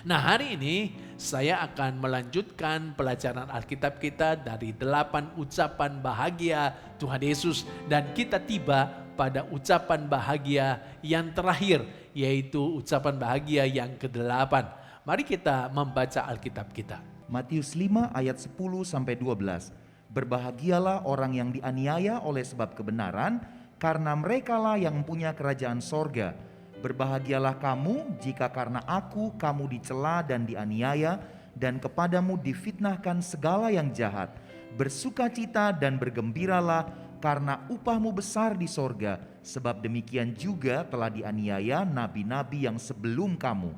Nah, hari ini saya akan melanjutkan pelajaran Alkitab kita dari 8 ucapan bahagia Tuhan Yesus, dan kita tiba pada ucapan bahagia yang terakhir, yaitu ucapan bahagia yang ke-8. Mari kita membaca Alkitab kita. Matius 5 ayat 10 sampai 12. Berbahagialah orang yang dianiaya oleh sebab kebenaran, karena merekalah yang punya kerajaan sorga. Berbahagialah kamu jika karena aku kamu dicela dan dianiaya, dan kepadamu difitnahkan segala yang jahat. Bersukacita dan bergembiralah, karena upahmu besar di sorga, sebab demikian juga telah dianiaya nabi-nabi yang sebelum kamu.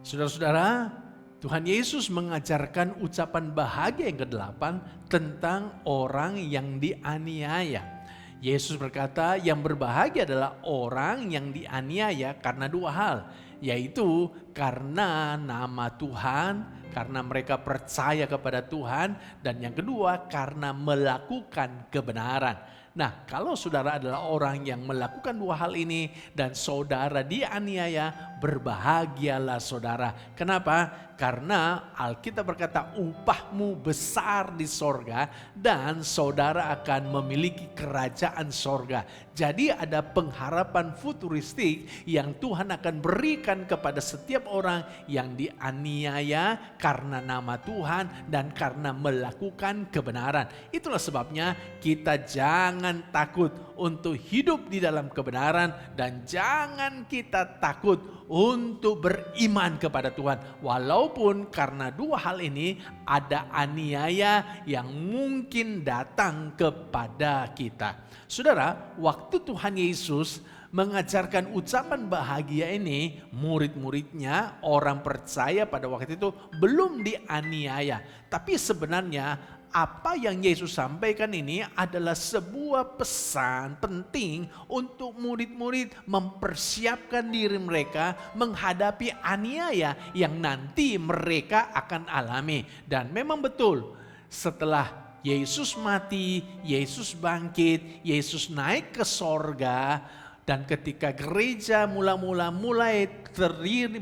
Saudara-saudara, Tuhan Yesus mengajarkan ucapan bahagia yang ke-8 tentang orang yang dianiaya. Yesus berkata, yang berbahagia adalah orang yang dianiaya karena 2 hal, yaitu karena nama Tuhan, karena mereka percaya kepada Tuhan, dan yang kedua karena melakukan kebenaran. Nah, kalau saudara adalah orang yang melakukan 2 hal ini dan saudara dianiaya, berbahagialah saudara. Kenapa? Karena Alkitab berkata upahmu besar di sorga dan saudara akan memiliki kerajaan sorga. Jadi ada pengharapan futuristik yang Tuhan akan berikan kepada setiap orang yang dianiaya karena nama Tuhan dan karena melakukan kebenaran. Itulah sebabnya kita jangan takut untuk hidup di dalam kebenaran, dan jangan kita takut untuk beriman kepada Tuhan. Walaupun karena 2 hal ini ada aniaya yang mungkin datang kepada kita. Saudara, waktu Tuhan Yesus mengajarkan ucapan bahagia ini, murid-muridnya, orang percaya pada waktu itu belum dianiaya. Tapi sebenarnya apa yang Yesus sampaikan ini adalah sebuah pesan penting untuk murid-murid mempersiapkan diri mereka menghadapi aniaya yang nanti mereka akan alami. Dan memang betul, setelah Yesus mati, Yesus bangkit, Yesus naik ke sorga, dan ketika gereja mulai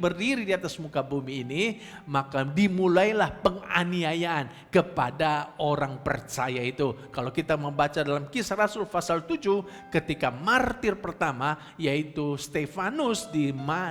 berdiri di atas muka bumi ini, maka dimulailah penganiayaan kepada orang percaya itu. Kalau kita membaca dalam Kisah Rasul pasal 7, ketika martir pertama yaitu Stefanus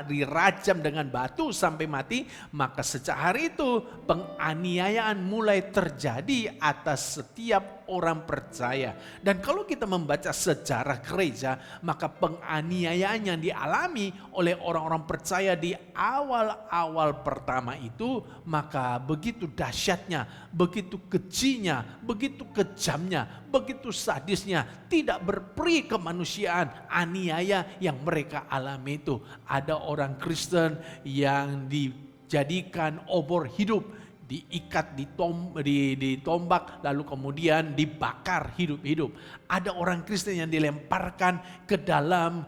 dirajam dengan batu sampai mati, maka sejak hari itu penganiayaan mulai terjadi atas setiap orang percaya. Dan kalau kita membaca sejarah gereja, maka penganiayaan yang dialami oleh orang-orang percaya di awal-awal pertama itu, maka begitu dahsyatnya, begitu kejinya, begitu kejamnya, begitu sadisnya, tidak berperi kemanusiaan aniaya yang mereka alami itu. Ada orang Kristen yang dijadikan obor hidup, diikat di tombak, lalu kemudian dibakar hidup-hidup. Ada orang Kristen yang dilemparkan ke dalam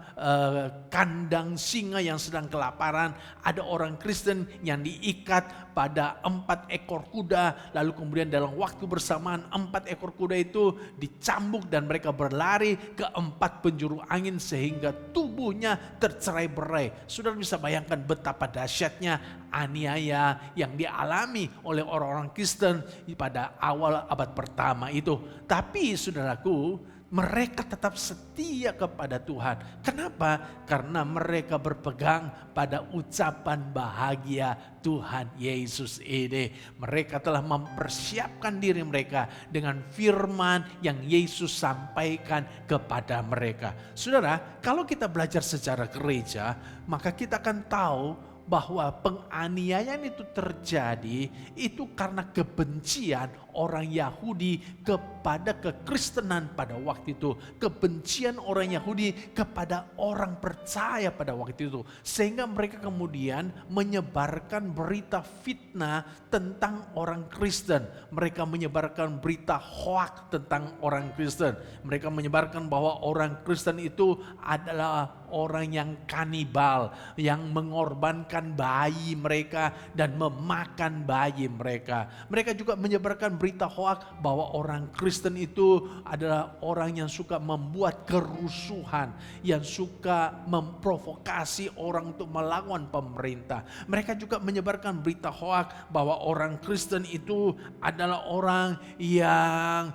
kandang singa yang sedang kelaparan. Ada orang Kristen yang diikat pada 4 ekor kuda, lalu kemudian dalam waktu bersamaan 4 ekor kuda itu dicambuk dan mereka berlari ke 4 penjuru angin sehingga tubuhnya tercerai-berai. Saudara bisa bayangkan betapa dahsyatnya aniaya yang dialami oleh orang-orang Kristen pada awal abad pertama itu. Tapi saudaraku, mereka tetap setia kepada Tuhan. Kenapa? Karena mereka berpegang pada ucapan bahagia Tuhan Yesus ini. Mereka telah mempersiapkan diri mereka dengan firman yang Yesus sampaikan kepada mereka. Saudara, kalau kita belajar sejarah gereja, maka kita akan tahu bahwa penganiayaan itu terjadi itu karena kebencian orang Yahudi kepada kekristenan pada waktu itu. Kebencian orang Yahudi kepada orang percaya pada waktu itu. Sehingga mereka kemudian menyebarkan berita fitnah tentang orang Kristen. Mereka menyebarkan berita hoak tentang orang Kristen. Mereka menyebarkan bahwa orang Kristen itu adalah orang yang kanibal, yang mengorbankan bayi mereka dan memakan bayi mereka. Mereka juga menyebarkan berita hoaks bahwa orang Kristen itu adalah orang yang suka membuat kerusuhan, yang suka memprovokasi orang untuk melawan pemerintah. Mereka juga menyebarkan berita hoaks bahwa orang Kristen itu adalah orang yang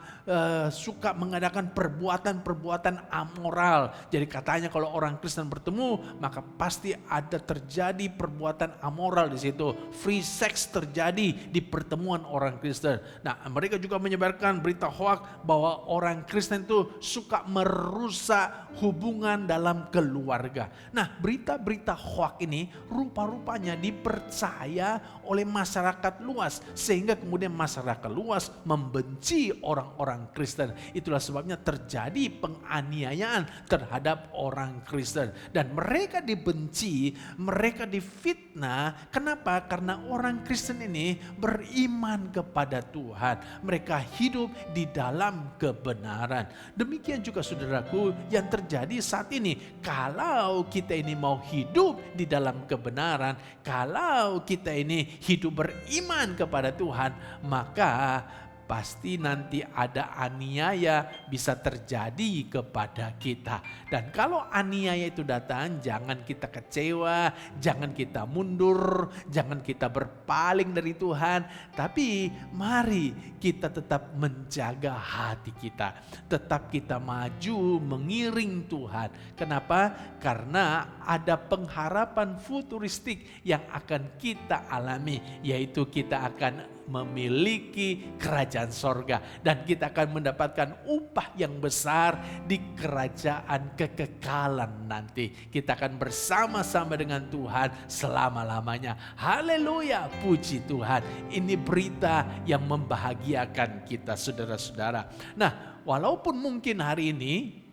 suka mengadakan perbuatan-perbuatan amoral. Jadi katanya kalau orang Kristen bertemu, maka pasti ada terjadi perbuatan amoral di situ. Free sex terjadi di pertemuan orang Kristen. Nah, mereka juga menyebarkan berita hoaks bahwa orang Kristen itu suka merusak hubungan dalam keluarga. Nah, berita-berita hoaks ini rupa-rupanya dipercaya oleh masyarakat luas, sehingga kemudian masyarakat luas membenci orang-orang Kristen. Itulah sebabnya terjadi penganiayaan terhadap orang Kristen. Dan mereka dibenci, mereka difitnah. Kenapa? Karena orang Kristen ini beriman kepada Tuhan. Mereka hidup di dalam kebenaran. Demikian juga saudaraku yang terjadi saat ini. Kalau kita ini mau hidup di dalam kebenaran, kalau kita ini hidup beriman kepada Tuhan, maka pasti nanti ada aniaya bisa terjadi kepada kita. Dan kalau aniaya itu datang, jangan kita kecewa, jangan kita mundur, jangan kita berpaling dari Tuhan. Tapi mari kita tetap menjaga hati kita, tetap kita maju mengiring Tuhan. Kenapa? Karena ada pengharapan futuristik yang akan kita alami, yaitu kita akan memiliki kerajaan sorga dan kita akan mendapatkan upah yang besar di kerajaan kekekalan nanti. Kita akan bersama-sama dengan Tuhan selama-lamanya. Haleluya, puji Tuhan. Ini berita yang membahagiakan kita, saudara-saudara. Nah, walaupun mungkin hari ini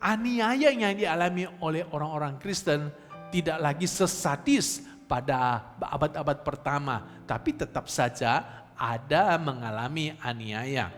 aniaya yang dialami oleh orang-orang Kristen tidak lagi sesadis pada abad-abad pertama, tapi tetap saja ada mengalami aniaya.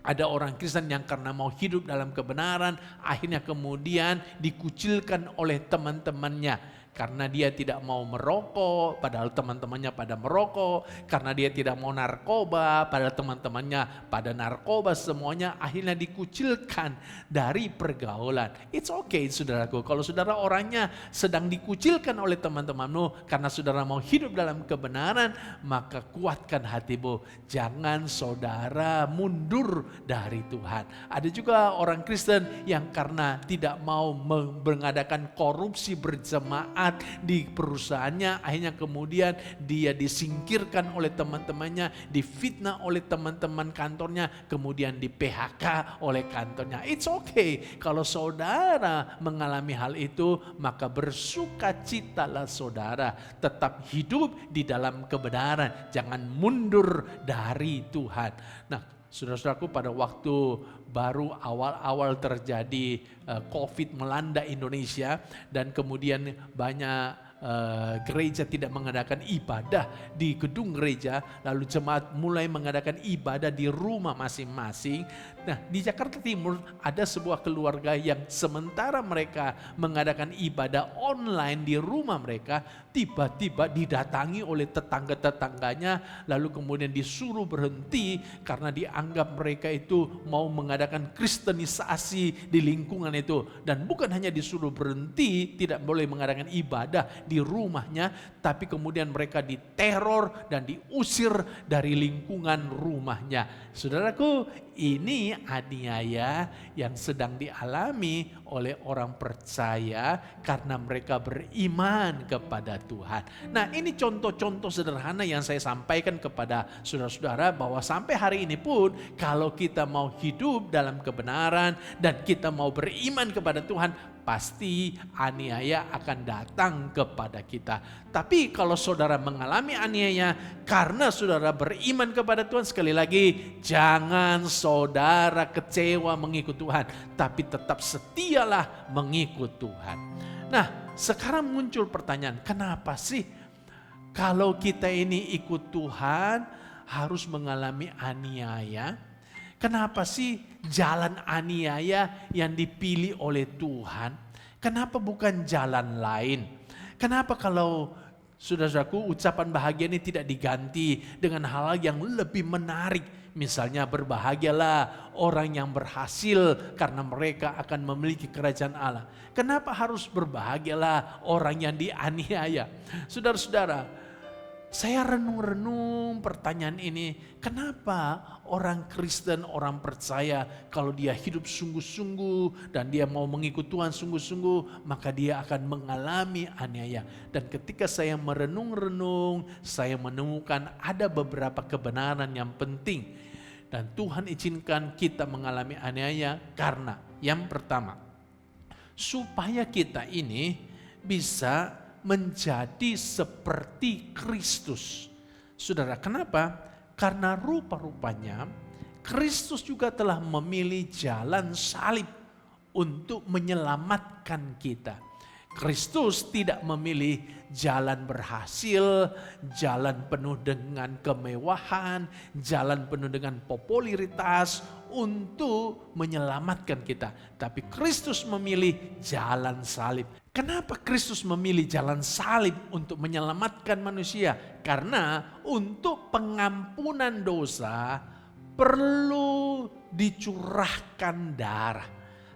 Ada orang Kristen yang karena mau hidup dalam kebenaran, akhirnya kemudian dikucilkan oleh teman-temannya. Karena dia tidak mau merokok, padahal teman-temannya pada merokok. Karena dia tidak mau narkoba, padahal teman-temannya pada narkoba. Semuanya akhirnya dikucilkan dari pergaulan. It's okay saudaraku, kalau saudara orangnya sedang dikucilkan oleh teman-temanmu karena saudara mau hidup dalam kebenaran, maka kuatkan hatimu. Jangan saudara mundur dari Tuhan. Ada juga orang Kristen yang karena tidak mau mengadakan korupsi berjemaat di perusahaannya, akhirnya kemudian dia disingkirkan oleh teman-temannya, difitnah oleh teman-teman kantornya, kemudian di PHK oleh kantornya. It's okay kalau saudara mengalami hal itu, maka bersukacitalah saudara, tetap hidup di dalam kebenaran, jangan mundur dari Tuhan. Nah, saudara-saudaraku, pada waktu baru awal-awal terjadi COVID melanda Indonesia dan kemudian banyak gereja tidak mengadakan ibadah di gedung gereja, lalu jemaat mulai mengadakan ibadah di rumah masing-masing. Nah, di Jakarta Timur ada sebuah keluarga yang sementara mereka mengadakan ibadah online di rumah mereka, tiba-tiba didatangi oleh tetangga-tetangganya, lalu kemudian disuruh berhenti karena dianggap mereka itu mau mengadakan kristenisasi di lingkungan itu. Dan bukan hanya disuruh berhenti, tidak boleh mengadakan ibadah di rumahnya, tapi kemudian mereka diteror dan diusir dari lingkungan rumahnya. Saudaraku, ini aniaya yang sedang dialami oleh orang percaya karena mereka beriman kepada Tuhan. Nah, ini contoh-contoh sederhana yang saya sampaikan kepada saudara-saudara bahwa sampai hari ini pun kalau kita mau hidup dalam kebenaran dan kita mau beriman kepada Tuhan, pasti aniaya akan datang kepada kita. Tapi kalau saudara mengalami aniaya karena saudara beriman kepada Tuhan, sekali lagi jangan saudara kecewa mengikut Tuhan, tapi tetap setialah mengikut Tuhan. Nah, sekarang muncul pertanyaan, kenapa sih kalau kita ini ikut Tuhan harus mengalami aniaya? Kenapa sih jalan aniaya yang dipilih oleh Tuhan? Kenapa bukan jalan lain? Kenapa kalau saudara-saudaraku ucapan bahagia ini tidak diganti dengan hal yang lebih menarik? Misalnya berbahagialah orang yang berhasil karena mereka akan memiliki kerajaan Allah. Kenapa harus berbahagialah orang yang dianiaya? Saudara-saudara, saya renung-renung pertanyaan ini, kenapa orang Kristen, orang percaya kalau dia hidup sungguh-sungguh dan dia mau mengikut Tuhan sungguh-sungguh, maka dia akan mengalami aniaya. Dan ketika saya merenung-renung, saya menemukan ada beberapa kebenaran yang penting. Dan Tuhan izinkan kita mengalami aniaya karena yang pertama, supaya kita ini bisa menjadi seperti Kristus. Saudara, kenapa? Karena rupa-rupanya Kristus juga telah memilih jalan salib untuk menyelamatkan kita. Kristus tidak memilih jalan berhasil, jalan penuh dengan kemewahan, jalan penuh dengan popularitas untuk menyelamatkan kita. Tapi Kristus memilih jalan salib. Kenapa Kristus memilih jalan salib untuk menyelamatkan manusia? Karena untuk pengampunan dosa perlu dicurahkan darah.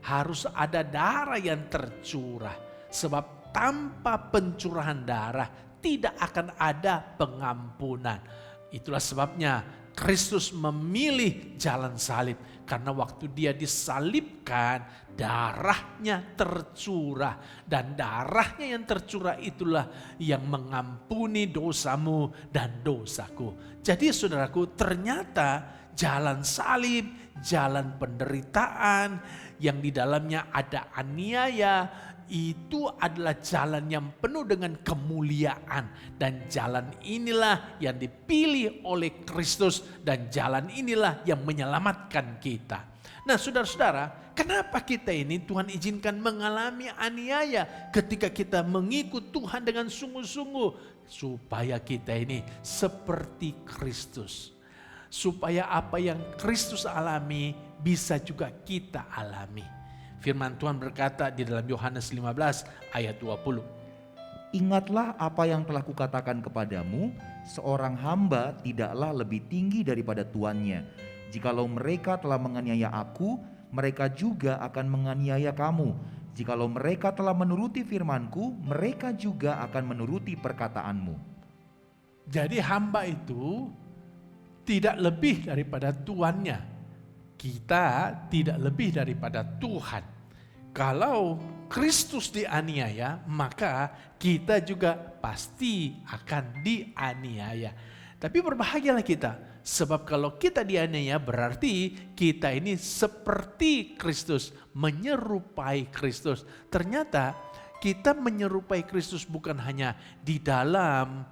Harus ada darah yang tercurah. Sebab tanpa pencurahan darah tidak akan ada pengampunan. Itulah sebabnya Kristus memilih jalan salib. Karena waktu dia disalibkan, darahnya tercurah. Dan darahnya yang tercurah itulah yang mengampuni dosamu dan dosaku. Jadi saudaraku, ternyata jalan salib, jalan penderitaan yang di dalamnya ada aniaya, itu adalah jalan yang penuh dengan kemuliaan. Dan jalan inilah yang dipilih oleh Kristus. Dan jalan inilah yang menyelamatkan kita. Nah saudara-saudara, kenapa kita ini Tuhan izinkan mengalami aniaya ketika kita mengikut Tuhan dengan sungguh-sungguh? Supaya kita ini seperti Kristus. Supaya apa yang Kristus alami bisa juga kita alami. Firman Tuhan berkata di dalam Yohanes 15 ayat 20. Ingatlah apa yang telah kukatakan kepadamu, seorang hamba tidaklah lebih tinggi daripada tuannya. Jikalau mereka telah menganiaya aku, mereka juga akan menganiaya kamu. Jikalau mereka telah menuruti firmanku, mereka juga akan menuruti perkataanmu. Jadi hamba itu tidak lebih daripada tuannya. Kita tidak lebih daripada Tuhan. Kalau Kristus dianiaya, maka kita juga pasti akan dianiaya. Tapi berbahagialah kita, sebab kalau kita dianiaya berarti kita ini seperti Kristus, menyerupai Kristus. Ternyata kita menyerupai Kristus bukan hanya di dalam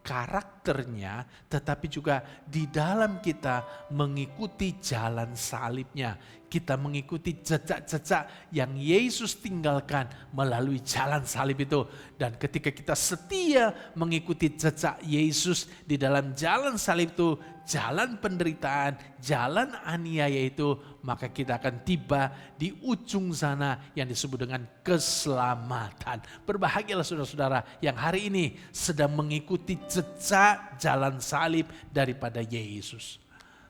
karakternya, tetapi juga di dalam kita mengikuti jalan salibnya. Kita mengikuti jejak-jejak yang Yesus tinggalkan melalui jalan salib itu. Dan ketika kita setia mengikuti jejak Yesus di dalam jalan salib itu, jalan penderitaan, jalan aniaya itu, maka kita akan tiba di ujung sana yang disebut dengan keselamatan. Berbahagialah saudara-saudara yang hari ini sedang mengikuti jejak jalan salib daripada Yesus.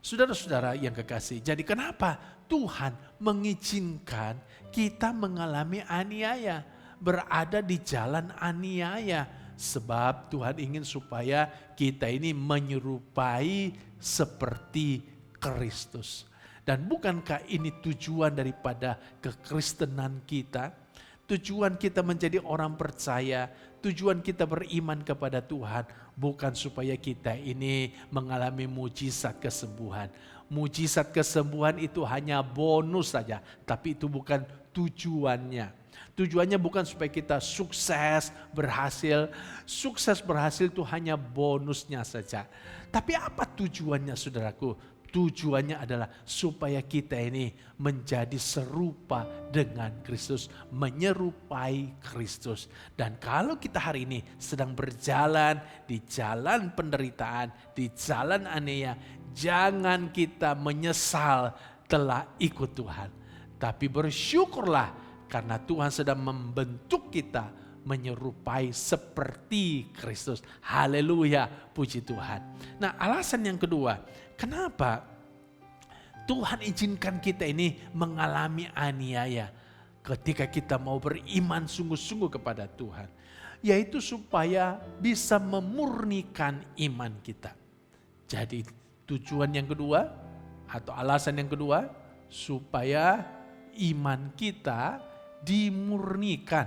Saudara-saudara yang kekasih, jadi kenapa Tuhan mengizinkan kita mengalami aniaya, berada di jalan aniaya? Sebab Tuhan ingin supaya kita ini menyerupai seperti Kristus. Dan bukankah ini tujuan daripada kekristenan kita? Tujuan kita menjadi orang percaya, tujuan kita beriman kepada Tuhan bukan supaya kita ini mengalami mujizat kesembuhan. Mujizat kesembuhan itu hanya bonus saja, tapi itu bukan tujuannya. Tujuannya bukan supaya kita sukses, berhasil. Sukses, berhasil itu hanya bonusnya saja. Tapi apa tujuannya saudaraku? Tujuannya adalah supaya kita ini menjadi serupa dengan Kristus, menyerupai Kristus. Dan kalau kita hari ini sedang berjalan di jalan penderitaan, di jalan aniaya, jangan kita menyesal telah ikut Tuhan. Tapi bersyukurlah Karena Tuhan sedang membentuk kita menyerupai seperti Kristus. Haleluya, puji Tuhan. Nah, alasan yang kedua, kenapa Tuhan izinkan kita ini mengalami aniaya ketika kita mau beriman sungguh-sungguh kepada Tuhan. Yaitu supaya bisa memurnikan iman kita. Jadi tujuan yang kedua atau alasan yang kedua, supaya iman kita dimurnikan.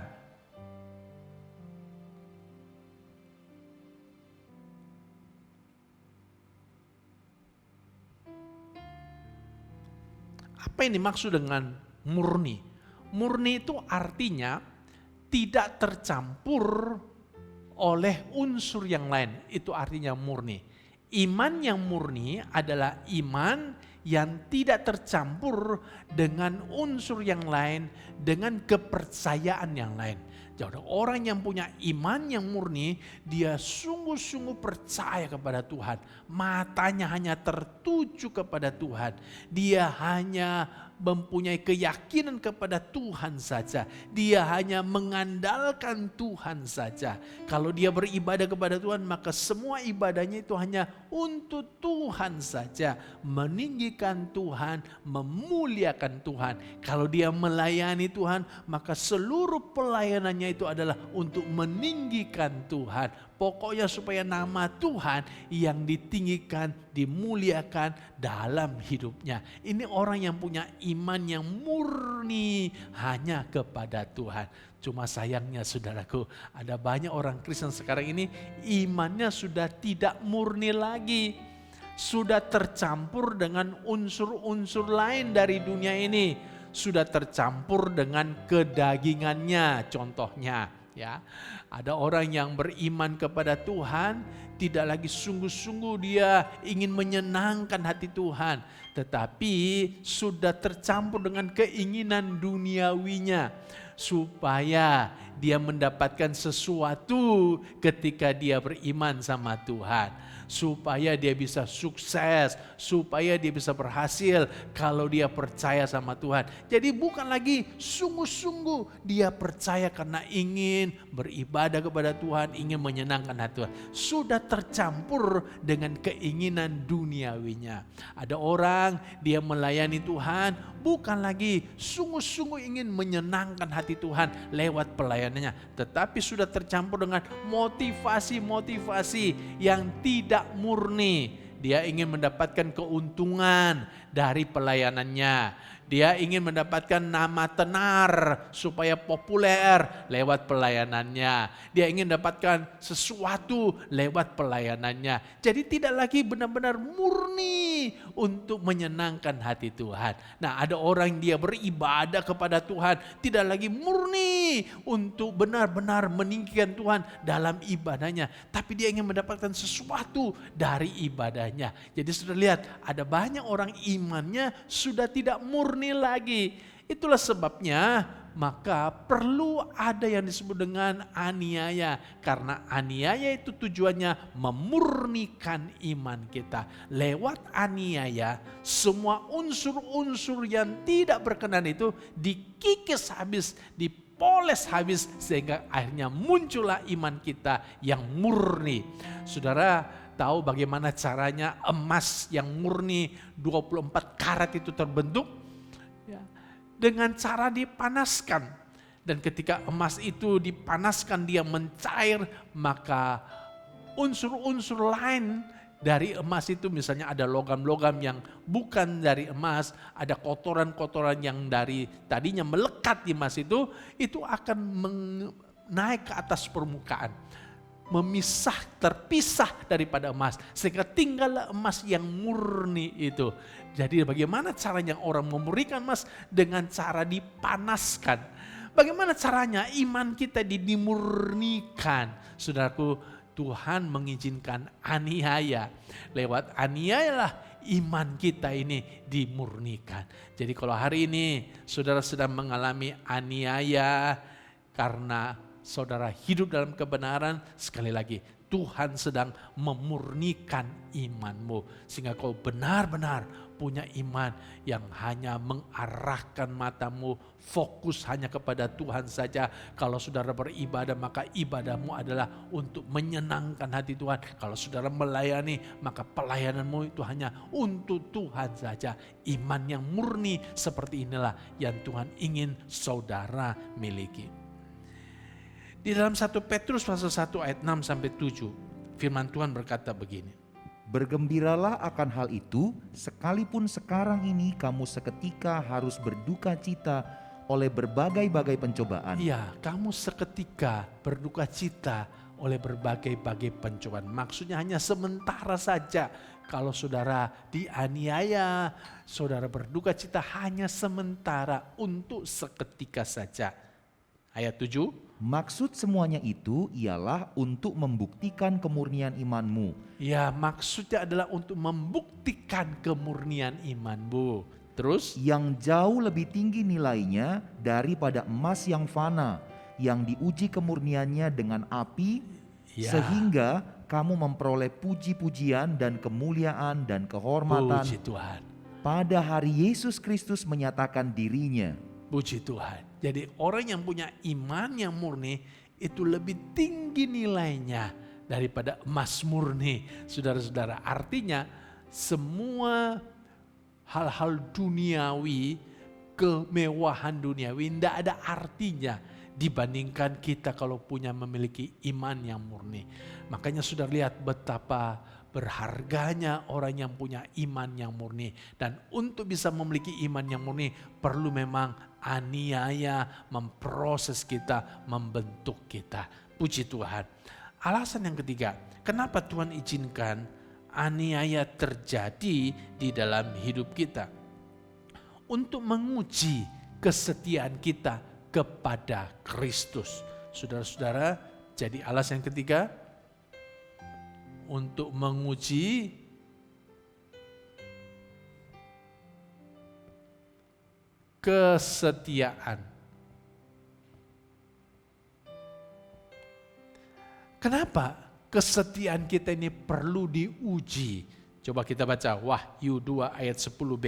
Apa yang dimaksud dengan murni? Murni itu artinya tidak tercampur oleh unsur yang lain. Itu artinya murni. Iman yang murni adalah iman yang tidak tercampur dengan unsur yang lain, dengan kepercayaan yang lain. Jadi orang yang punya iman yang murni, dia sungguh-sungguh percaya kepada Tuhan. Matanya hanya tertuju kepada Tuhan. Dia hanya mempunyai keyakinan kepada Tuhan saja. Dia hanya mengandalkan Tuhan saja. Kalau dia beribadah kepada Tuhan, maka semua ibadahnya itu hanya untuk Tuhan saja. Meninggikan Tuhan, memuliakan Tuhan. Kalau dia melayani Tuhan, maka seluruh pelayanannya itu adalah untuk meninggikan Tuhan. Pokoknya supaya nama Tuhan yang ditinggikan, dimuliakan dalam hidupnya. Ini orang yang punya iman yang murni hanya kepada Tuhan. Cuma sayangnya saudaraku, ada banyak orang Kristen sekarang ini imannya sudah tidak murni lagi. Sudah tercampur dengan unsur-unsur lain dari dunia ini. Sudah tercampur dengan kedagingannya contohnya. Ya, ada orang yang beriman kepada Tuhan, tidak lagi sungguh-sungguh dia ingin menyenangkan hati Tuhan, tetapi sudah tercampur dengan keinginan duniawinya, supaya dia mendapatkan sesuatu ketika dia beriman sama Tuhan. Supaya dia bisa sukses, supaya dia bisa berhasil kalau dia percaya sama Tuhan. Jadi bukan lagi sungguh-sungguh dia percaya karena ingin beribadah kepada Tuhan, ingin menyenangkan hati Tuhan. Sudah tercampur dengan keinginan duniawinya. Ada orang dia melayani Tuhan bukan lagi sungguh-sungguh ingin menyenangkan hati Tuhan lewat pelayanannya, tetapi sudah tercampur dengan motivasi-motivasi yang tidak murni. Dia ingin mendapatkan keuntungan dari pelayanannya. Dia ingin mendapatkan nama tenar supaya populer lewat pelayanannya. Dia ingin mendapatkan sesuatu lewat pelayanannya. Jadi tidak lagi benar-benar murni untuk menyenangkan hati Tuhan. Nah, ada orang dia beribadah kepada Tuhan, tidak lagi murni untuk benar-benar meninggikan Tuhan dalam ibadahnya. Tapi dia ingin mendapatkan sesuatu dari ibadahnya. Jadi sudah lihat, ada banyak orang imannya sudah tidak murni lagi. Itulah sebabnya maka perlu ada yang disebut dengan aniaya. Karena aniaya itu tujuannya memurnikan iman kita. Lewat aniaya semua unsur-unsur yang tidak berkenan itu dikikis habis, dipoles habis, sehingga akhirnya muncullah iman kita yang murni. Saudara tahu bagaimana caranya emas yang murni 24 karat itu terbentuk? Ya, dengan cara dipanaskan. Dan ketika emas itu dipanaskan dia mencair, maka unsur-unsur lain dari emas itu, misalnya ada logam-logam yang bukan dari emas, ada kotoran-kotoran yang dari tadinya melekat di emas itu akan naik ke atas permukaan. Terpisah daripada emas, sehingga tinggallah emas yang murni itu. Jadi bagaimana caranya orang memurnikan emas? Dengan cara dipanaskan. Bagaimana caranya iman kita dimurnikan? Saudaraku, Tuhan mengizinkan aniaya. Lewat aniayalah iman kita ini dimurnikan. Jadi kalau hari ini saudara sedang mengalami aniaya karena saudara hidup dalam kebenaran, sekali lagi Tuhan sedang memurnikan imanmu. Sehingga kau benar-benar punya iman yang hanya mengarahkan matamu, fokus hanya kepada Tuhan saja. Kalau saudara beribadah, maka ibadahmu adalah untuk menyenangkan hati Tuhan. Kalau saudara melayani, maka pelayananmu itu hanya untuk Tuhan saja. Iman yang murni seperti inilah yang Tuhan ingin saudara miliki. Di dalam 1 Petrus pasal 1 ayat 6 sampai 7, firman Tuhan berkata begini. Bergembiralah akan hal itu, sekalipun sekarang ini kamu seketika harus berduka cita oleh berbagai-bagai pencobaan. Iya, kamu seketika berduka cita oleh berbagai-bagai pencobaan. Maksudnya hanya sementara saja. Kalau saudara dianiaya, saudara berduka cita hanya sementara, untuk seketika saja. Ayat 7. Maksud semuanya itu ialah untuk membuktikan kemurnian imanmu. Ya, maksudnya adalah untuk membuktikan kemurnian imanmu. Terus? Yang jauh lebih tinggi nilainya daripada emas yang fana, yang diuji kemurniannya dengan api, sehingga kamu memperoleh puji-pujian dan kemuliaan dan kehormatan. Puji Tuhan. Pada hari Yesus Kristus menyatakan dirinya. Puji Tuhan. Jadi orang yang punya iman yang murni itu lebih tinggi nilainya daripada emas murni. Saudara-saudara, artinya semua hal-hal duniawi, kemewahan duniawi tidak ada artinya dibandingkan kita kalau memiliki iman yang murni. Makanya sudah lihat betapa berharganya orang yang punya iman yang murni. Dan untuk bisa memiliki iman yang murni perlu memang aniaya memproses kita, membentuk kita. Puji Tuhan. Alasan yang ketiga, kenapa Tuhan izinkan aniaya terjadi di dalam hidup kita? Untuk menguji kesetiaan kita kepada Kristus. Saudara-saudara, jadi alasan yang ketiga, untuk menguji kesetiaan. Kenapa kesetiaan kita ini perlu diuji? Coba kita baca Wahyu 2 ayat 10b.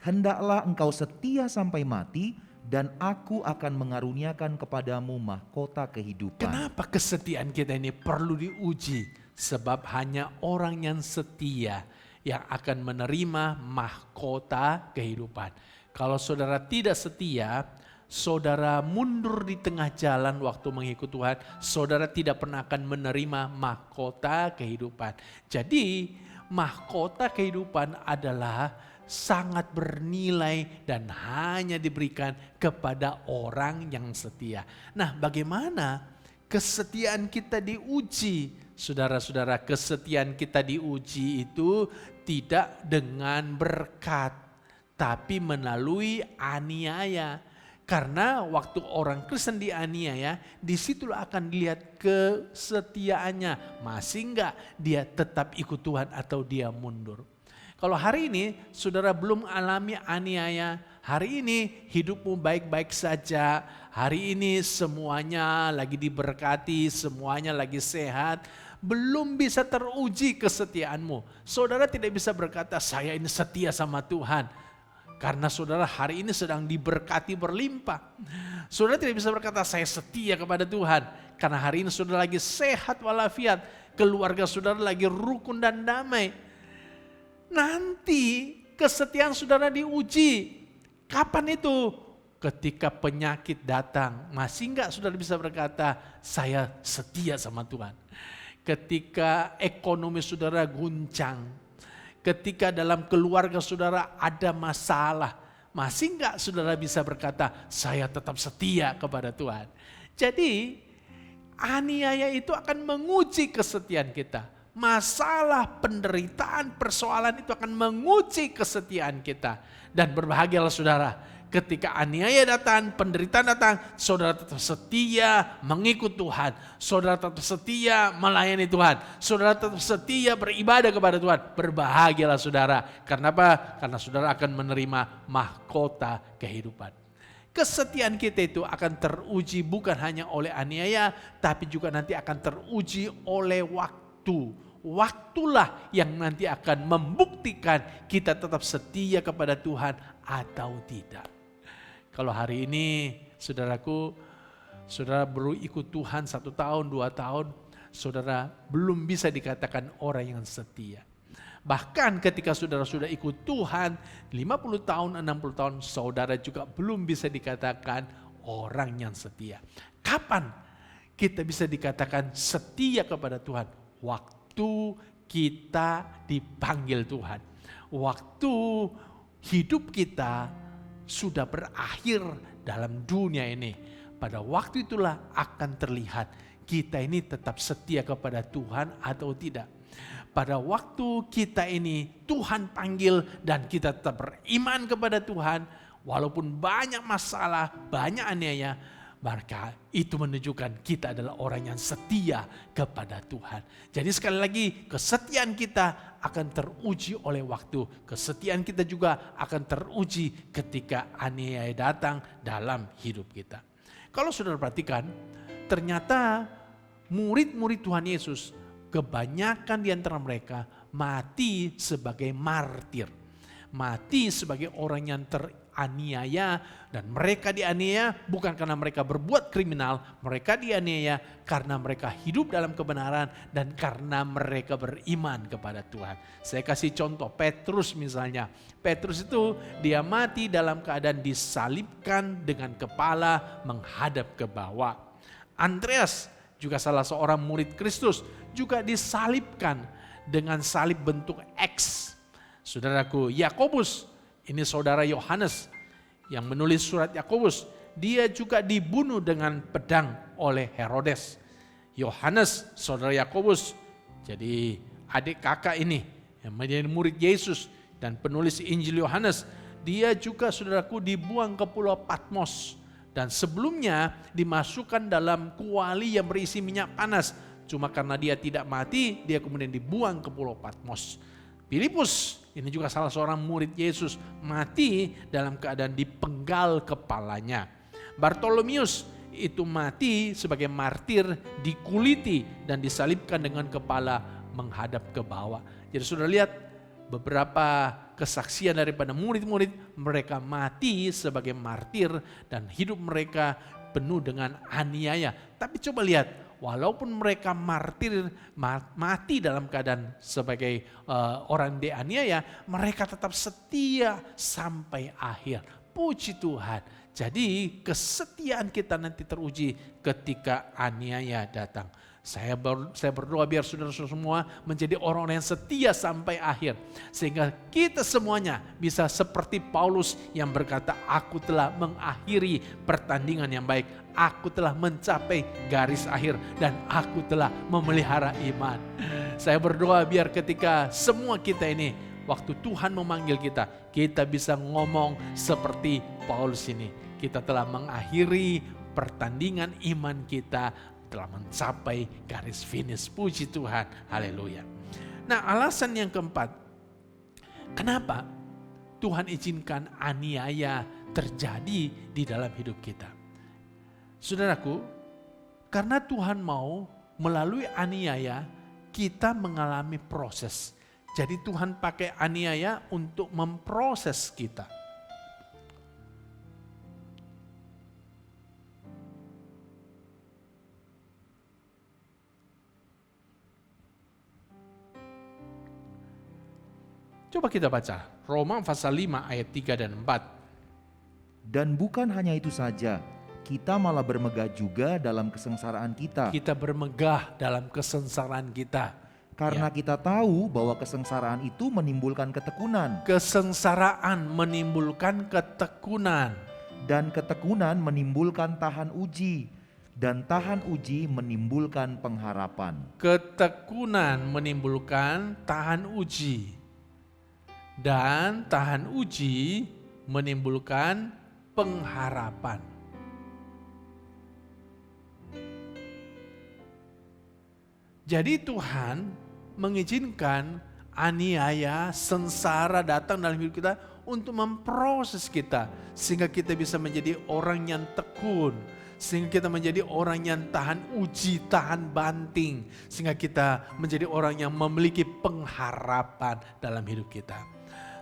Hendaklah engkau setia sampai mati, dan aku akan mengaruniakan kepadamu mahkota kehidupan. Kenapa kesetiaan kita ini perlu diuji? Sebab hanya orang yang setia yang akan menerima mahkota kehidupan. Kalau saudara tidak setia, saudara mundur di tengah jalan waktu mengikut Tuhan, saudara tidak pernah akan menerima mahkota kehidupan. Jadi mahkota kehidupan adalah sangat bernilai dan hanya diberikan kepada orang yang setia. Nah, bagaimana kesetiaan kita diuji? Saudara-saudara, kesetiaan kita diuji itu tidak dengan berkat, tapi melalui aniaya. Karena waktu orang Kristen dianiaya, disitulah akan dilihat kesetiaannya. Masih enggak dia tetap ikut Tuhan atau dia mundur. Kalau hari ini saudara belum alami aniaya, hari ini hidupmu baik-baik saja, hari ini semuanya lagi diberkati, semuanya lagi sehat, belum bisa teruji kesetiaanmu. Saudara tidak bisa berkata saya ini setia sama Tuhan. Karena saudara hari ini sedang diberkati berlimpah. Saudara tidak bisa berkata saya setia kepada Tuhan. Karena hari ini saudara lagi sehat walafiat. Keluarga saudara lagi rukun dan damai. Nanti kesetiaan saudara diuji. Kapan itu? Ketika penyakit datang. Masih enggak saudara bisa berkata saya setia sama Tuhan. Ketika ekonomi saudara guncang, ketika dalam keluarga saudara ada masalah, masih enggak saudara bisa berkata, saya tetap setia kepada Tuhan. Jadi, aniaya itu akan menguji kesetiaan kita. Masalah, penderitaan, persoalan itu akan menguji kesetiaan kita. Dan berbahagialah saudara, ketika aniaya datang, penderitaan datang, saudara tetap setia mengikut Tuhan. Saudara tetap setia melayani Tuhan. Saudara tetap setia beribadah kepada Tuhan. Berbahagialah saudara. Karena apa? Karena saudara akan menerima mahkota kehidupan. Kesetiaan kita itu akan teruji bukan hanya oleh aniaya, tapi juga nanti akan teruji oleh waktu. Waktulah yang nanti akan membuktikan kita tetap setia kepada Tuhan atau tidak. Kalau hari ini saudaraku, saudara baru ikut Tuhan 1 tahun, 2 tahun, saudara belum bisa dikatakan orang yang setia. Bahkan ketika saudara sudah ikut Tuhan 50 tahun, 60 tahun, saudara juga belum bisa dikatakan orang yang setia. Kapan kita bisa dikatakan setia kepada Tuhan? Waktu kita dipanggil Tuhan. Waktu hidup kita sudah berakhir dalam dunia ini. Pada waktu itulah akan terlihat kita ini tetap setia kepada Tuhan atau tidak. Pada waktu kita ini Tuhan panggil dan kita tetap beriman kepada Tuhan, walaupun banyak masalah, banyak aniaya, maka itu menunjukkan kita adalah orang yang setia kepada Tuhan. Jadi sekali lagi, kesetiaan kita akan teruji oleh waktu. Kesetiaan kita juga akan teruji ketika aniaya datang dalam hidup kita. Kalau saudara perhatikan, ternyata murid-murid Tuhan Yesus, kebanyakan di antara mereka mati sebagai martir. Mati sebagai orang yang teraniaya, dan mereka dianiaya bukan karena mereka berbuat kriminal, mereka dianiaya karena mereka hidup dalam kebenaran dan karena mereka beriman kepada Tuhan. Saya kasih contoh Petrus misalnya. Petrus itu dia mati dalam keadaan disalibkan dengan kepala menghadap ke bawah. Andreas juga salah seorang murid Kristus juga disalibkan dengan salib bentuk X. Saudaraku, Yakobus, ini saudara Yohanes yang menulis surat Yakobus, dia juga dibunuh dengan pedang oleh Herodes. Yohanes, saudara Yakobus, jadi adik kakak ini yang menjadi murid Yesus dan penulis Injil Yohanes, dia juga saudaraku dibuang ke Pulau Patmos. Dan sebelumnya dimasukkan dalam kuali yang berisi minyak panas. Cuma karena dia tidak mati, dia kemudian dibuang ke Pulau Patmos. Filipus, ini juga salah seorang murid Yesus, mati dalam keadaan dipenggal kepalanya. Bartolomeus itu mati sebagai martir, dikuliti dan disalibkan dengan kepala menghadap ke bawah. Jadi sudah lihat beberapa kesaksian daripada murid-murid, mereka mati sebagai martir dan hidup mereka penuh dengan aniaya. Tapi coba lihat, walaupun mereka martir, mati dalam keadaan sebagai orang dianiaya, mereka tetap setia sampai akhir. Puji Tuhan. Jadi kesetiaan kita nanti teruji ketika aniaya datang. Saya berdoa biar saudara-saudara semua menjadi orang-orang yang setia sampai akhir. Sehingga kita semuanya bisa seperti Paulus yang berkata, aku telah mengakhiri pertandingan yang baik. Aku telah mencapai garis akhir dan aku telah memelihara iman. Saya berdoa biar ketika semua kita ini, waktu Tuhan memanggil kita, kita bisa ngomong seperti Paulus ini. Kita telah mengakhiri pertandingan iman kita, telah mencapai garis finish. Puji Tuhan, haleluya. Nah, alasan yang keempat, kenapa Tuhan izinkan aniaya terjadi di dalam hidup kita? Saudaraku, karena Tuhan mau melalui aniaya kita mengalami proses. Jadi Tuhan pakai aniaya untuk memproses kita. Coba kita baca Roma pasal 5 ayat 3 dan 4. Dan bukan hanya itu saja, kita malah bermegah juga dalam kesengsaraan kita. Kita bermegah dalam kesengsaraan kita. Karena kita tahu bahwa kesengsaraan itu menimbulkan ketekunan. Kesengsaraan menimbulkan ketekunan. Dan ketekunan menimbulkan tahan uji. Dan tahan uji menimbulkan pengharapan. Ketekunan menimbulkan tahan uji. Dan tahan uji menimbulkan pengharapan. Jadi Tuhan mengizinkan aniaya, sengsara datang dalam hidup kita untuk memproses kita sehingga kita bisa menjadi orang yang tekun, sehingga kita menjadi orang yang tahan uji, tahan banting, sehingga kita menjadi orang yang memiliki pengharapan dalam hidup kita.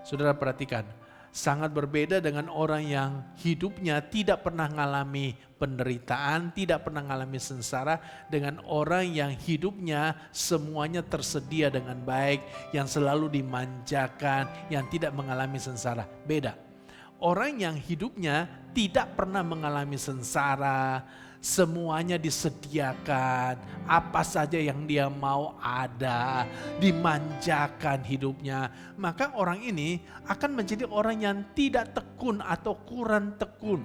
Saudara perhatikan, sangat berbeda dengan orang yang hidupnya tidak pernah mengalami penderitaan, tidak pernah mengalami sengsara, dengan orang yang hidupnya semuanya tersedia dengan baik, yang selalu dimanjakan, yang tidak mengalami sengsara. Beda. Orang yang hidupnya tidak pernah mengalami sengsara, semuanya disediakan, apa saja yang dia mau ada, dimanjakan hidupnya. Maka orang ini akan menjadi orang yang tidak tekun atau kurang tekun.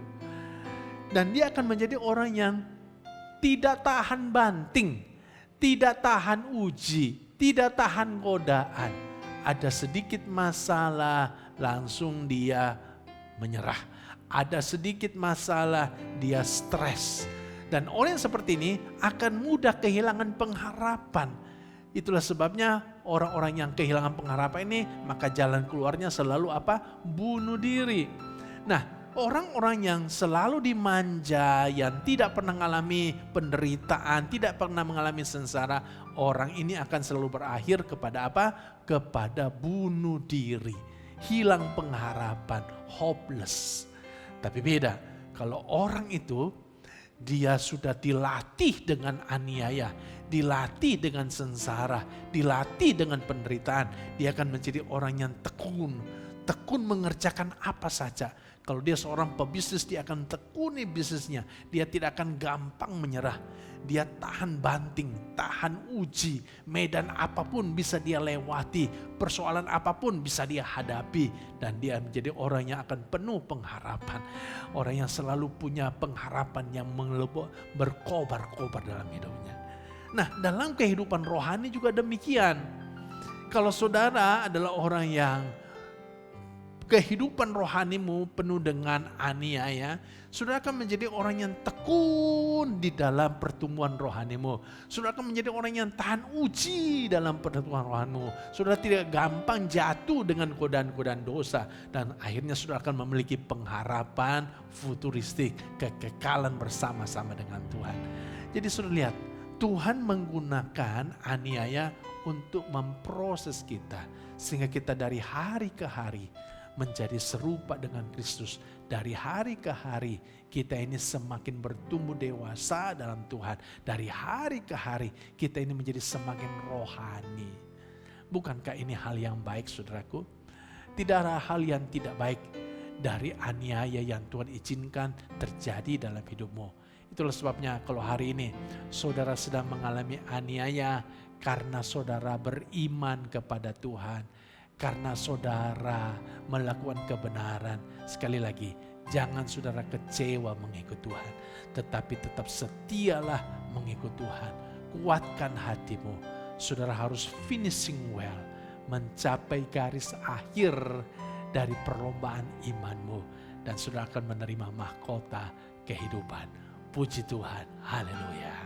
Dan dia akan menjadi orang yang tidak tahan banting, tidak tahan uji, tidak tahan godaan. Ada sedikit masalah, langsung dia menyerah. Ada sedikit masalah, dia stres. Dan orang yang seperti ini akan mudah kehilangan pengharapan. Itulah sebabnya orang-orang yang kehilangan pengharapan ini, maka jalan keluarnya selalu apa? Bunuh diri. Nah, orang-orang yang selalu dimanja, yang tidak pernah mengalami penderitaan, tidak pernah mengalami sengsara, orang ini akan selalu berakhir kepada apa? Kepada bunuh diri. Hilang pengharapan, hopeless. Tapi beda, kalau orang itu dia sudah dilatih dengan aniaya, dilatih dengan sengsara, dilatih dengan penderitaan, dia akan menjadi orang yang tekun mengerjakan apa saja. Kalau dia seorang pebisnis, dia akan tekuni bisnisnya, dia tidak akan gampang menyerah. Dia tahan banting, tahan uji, medan apapun bisa dia lewati, persoalan apapun bisa dia hadapi. Dan dia menjadi orang yang akan penuh pengharapan. Orang yang selalu punya pengharapan yang berkobar-kobar dalam hidupnya. Nah, dalam kehidupan rohani juga demikian. Kalau saudara adalah orang yang kehidupan rohanimu penuh dengan aniaya, saudara akan menjadi orang yang tekun di dalam pertumbuhan rohanimu. Saudara akan menjadi orang yang tahan uji dalam pertumbuhan rohanimu. Saudara tidak gampang jatuh dengan godaan-godaan dosa. Dan akhirnya saudara akan memiliki pengharapan futuristik, kekekalan bersama-sama dengan Tuhan. Jadi saudara lihat, Tuhan menggunakan aniaya untuk memproses kita. Sehingga kita dari hari ke hari menjadi serupa dengan Kristus. Dari hari ke hari kita ini semakin bertumbuh dewasa dalam Tuhan. Dari hari ke hari kita ini menjadi semakin rohani. Bukankah ini hal yang baik, saudaraku? Tidak ada hal yang tidak baik dari aniaya yang Tuhan izinkan terjadi dalam hidupmu. Itulah sebabnya kalau hari ini saudara sedang mengalami aniaya karena saudara beriman kepada Tuhan, karena saudara melakukan kebenaran. Sekali lagi, jangan saudara kecewa mengikut Tuhan, tetapi tetap setialah mengikut Tuhan. Kuatkan hatimu. Saudara harus finishing well, mencapai garis akhir dari perlombaan imanmu, dan saudara akan menerima mahkota kehidupan. Puji Tuhan, haleluya.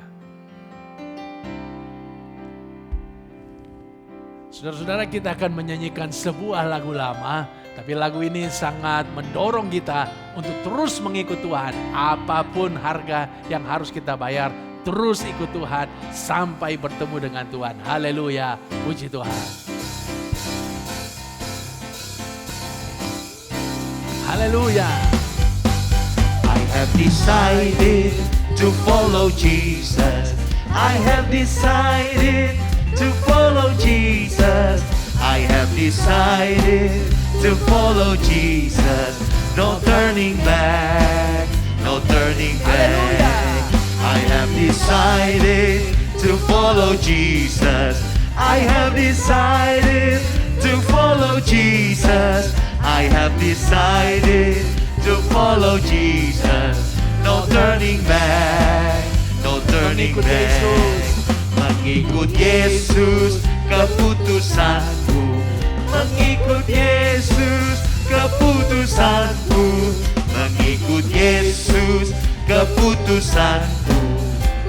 Saudara-saudara, kita akan menyanyikan sebuah lagu lama, tapi lagu ini sangat mendorong kita untuk terus mengikut Tuhan. Apapun harga yang harus kita bayar, terus ikut Tuhan sampai bertemu dengan Tuhan. Haleluya, puji Tuhan. Haleluya. I have decided to follow Jesus. I have decided to follow Jesus. I have decided to follow Jesus. No turning back, no turning back. I have decided to follow Jesus. I have decided to follow Jesus. I have decided to follow Jesus. No turning back, no turning back. Mengikut Yesus keputusanku. Mengikut Yesus keputusanku. Mengikut Yesus keputusanku.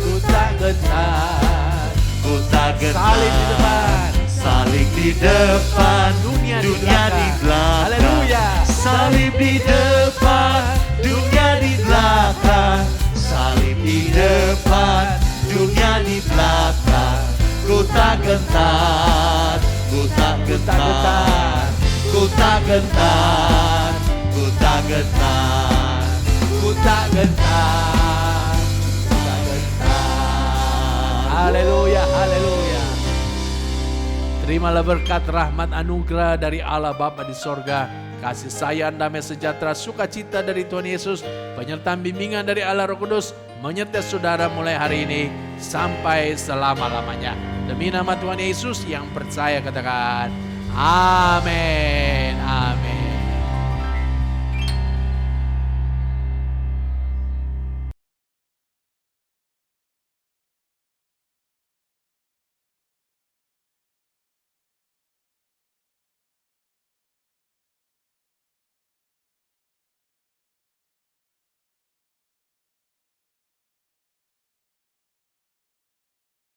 Ku tak gentar, Ku tak gentar. salib di depan, Salib di depan, dunia di dunia di belakang. belakang. Haleluya. Salib di depan, dunia di belakang. Salib di depan, dunia di belakang. Ku tak gentar, ku tak gentar, ku tak gentar, ku tak gentar, ku tak gentar, ku tak gentar. Haleluya, haleluya. Terimalah berkat rahmat anugerah dari Allah Bapa di sorga, kasih sayang, damai sejahtera, sukacita dari Tuhan Yesus, penyertaan bimbingan dari Allah Roh Kudus, menyertai saudara mulai hari ini sampai selama-lamanya. Demi nama Tuhan Yesus yang percaya katakan, amin.